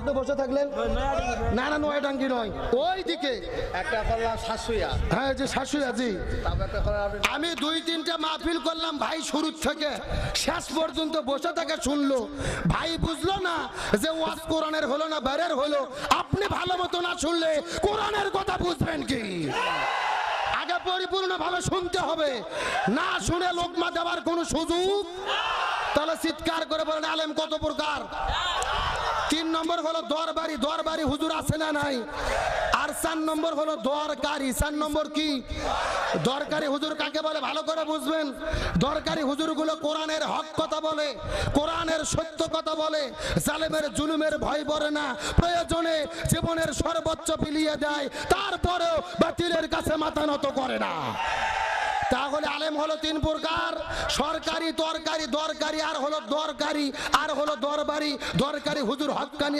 আপনি বসে থাকলেন না না নয় ডাঙ্গি নয় ওই দিকে একটা করলাম শাশুয়া, হ্যাঁ যে শাশুড়ি জি তারপর একটা করলাম আপনি আমি 2-3টা মাহফিল করলাম ভাই শুরু থেকে শেষ পর্যন্ত বসে থেকে শুনলো ভাই বুঝলো না যে ওয়াজ কোরআনের হলো না বাইরের হলো আপনি ভালো মতো না শুনলে কোরআনের কথা বুঝবেন কি আগে পরিপূর্ণ ভাবে শুনতে হবে না শুনে লোকমা দেওয়ার কোনো সুযোগ তাহলে চিৎকার করে বলেন আলেম কত প্রকার 3 নম্বর হলো দরবারি দরবারি হুজুর আছে না নাই আর 4 নম্বর হলো দরকারি 4 নম্বর কি দরকারি হুজুর কাকে বলে ভালো করে বুঝবেন দরকারি হুজুরগুলো কোরআনের হক কথা বলে কোরআনের সত্য কথা বলে জালেমের জুলুমের ভয় করে না প্রয়োজনে জীবনের সর্বোচ্চ বিলিয়ে দেয় তারপরেও বাতিলের কাছে মাথা নত করে না তাহলে আলেম হলো 3 প্রকার সরকারি তরকারি দরকারি আর হলো দরকারি আর হলো দরবারি দরকারি হুজুর হক্কানি